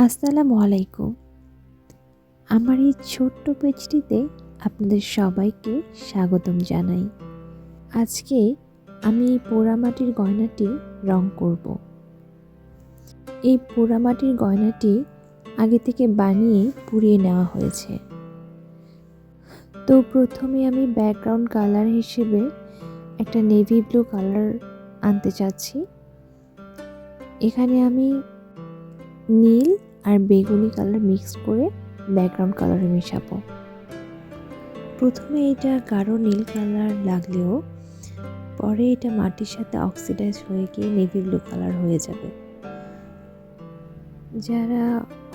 আসসালামু আলাইকুম। আমার এই ছোট্ট পেজটিতে আপনাদের সবাইকে স্বাগতম জানাই। আজকে আমি এই পোড়ামাটির গয়নাটি রং করব। এই পোড়ামাটির গয়নাটি আগে থেকে বানিয়ে পুড়িয়ে নেওয়া হয়েছে। তো প্রথমে আমি ব্যাকগ্রাউন্ড কালার হিসেবে একটা নেভি ব্লু কালার আনতে চাচ্ছি। এখানে আমি নীল আর বেগুনি কালার মিক্স করে ব্যাকগ্রাউন্ড কালারে মেশাবো। প্রথমে এটা গাঢ় নীল কালার লাগলেও পরে এটা মাটির সাথে অক্সিডাইজ হয়ে গিয়ে নেভি ব্লু কালার হয়ে যাবে। যারা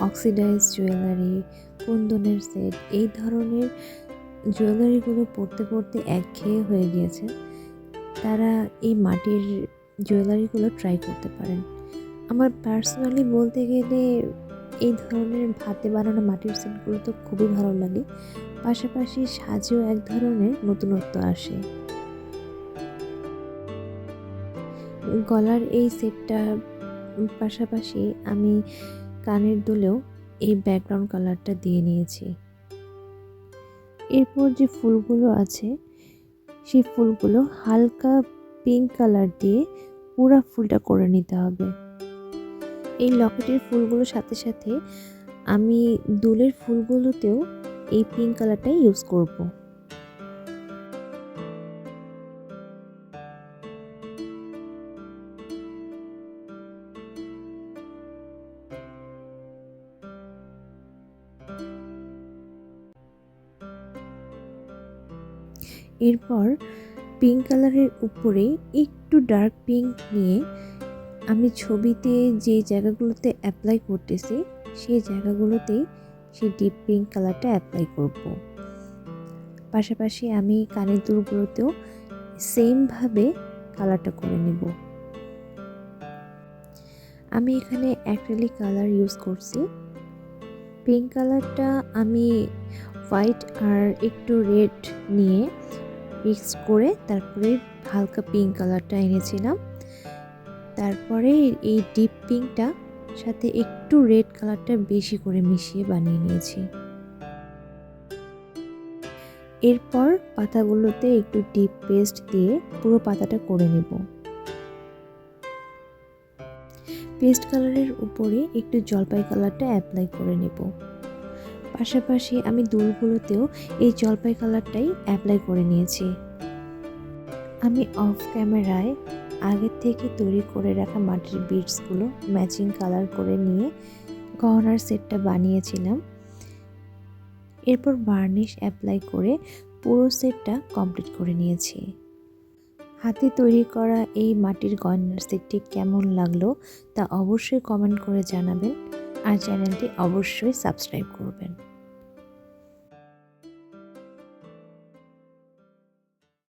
অক্সিডাইজ জুয়েলারি, কুন্দনের সেট এই ধরনের জুয়েলারিগুলো পরতে পরতে একঘেয়ে হয়ে গিয়েছে, তারা এই মাটির জুয়েলারিগুলো ট্রাই করতে পারেন। আমার পার্সোনালি বলতে গেলে এই ধরনের হাতে বানানো মাটির সেটগুলো তো খুবই ভালো লাগে, পাশাপাশি সাজেও এক ধরনের নতুনত্ব আসে। গলার এই সেটটা পাশাপাশি আমি কানের দুলেও এই ব্যাকগ্রাউন্ড কালারটা দিয়ে নিয়েছি। এরপর যে ফুলগুলো আছে সেই ফুলগুলো হালকা পিঙ্ক কালার দিয়ে পুরো ফুলটা করে নিতে হবে। এই লকেটের ফুলগুলোর সাথে সাথে আমি দুলের ফুলগুলোতেও এই পিঙ্ক কালারটাই ইউজ করব। এরপর পিঙ্ক কালারের উপরে একটু ডার্ক পিঙ্ক নিয়ে আমি ছবিতে যে জায়গাগুলোতে অ্যাপ্লাই করতেছি সেই জায়গাগুলোতেই সেই ডিপ পিঙ্ক কালারটা অ্যাপ্লাই করব। পাশাপাশি আমি কানের দুলগুলোতেও সেমভাবে কালারটা করে নেব। আমি এখানে অ্যাক্রিলিক কালার ইউজ করছি। পিঙ্ক কালারটা আমি হোয়াইট আর একটু রেড নিয়ে মিক্স করে তারপরে হালকা পিঙ্ক কালারটা এনেছিলাম। তারপরে এই ডিপ পিঙ্কটা সাথে একটু রেড কালারটা বেশি করে মিশিয়ে বানিয়ে নিয়েছি। এরপর পাতাগুলোতে একটু ডিপ পেস্ট দিয়ে পুরো পাতাটা করে নেব। পেস্ট কালারের উপরে একটু জলপাই কালারটা অ্যাপ্লাই করে নেব। পাশাপাশি আমি দুলগুলোতেও এই জলপাই কালারটাই অ্যাপ্লাই করে নিয়েছি। আমি অফ ক্যামেরায় আগের থেকে তৈরি করে রাখা মাটির বিটসগুলো ম্যাচিং কালার করে নিয়ে গহনার সেটটা বানিয়েছিলাম। এরপর বার্নিশ অ্যাপ্লাই করে পুরো সেটটা কমপ্লিট করে নিয়েছি। হাতে তৈরি করা এই মাটির গয়নার সেটটি কেমন লাগলো তা অবশ্যই কমেন্ট করে জানাবেন আর চ্যানেলটি অবশ্যই সাবস্ক্রাইব করবেন।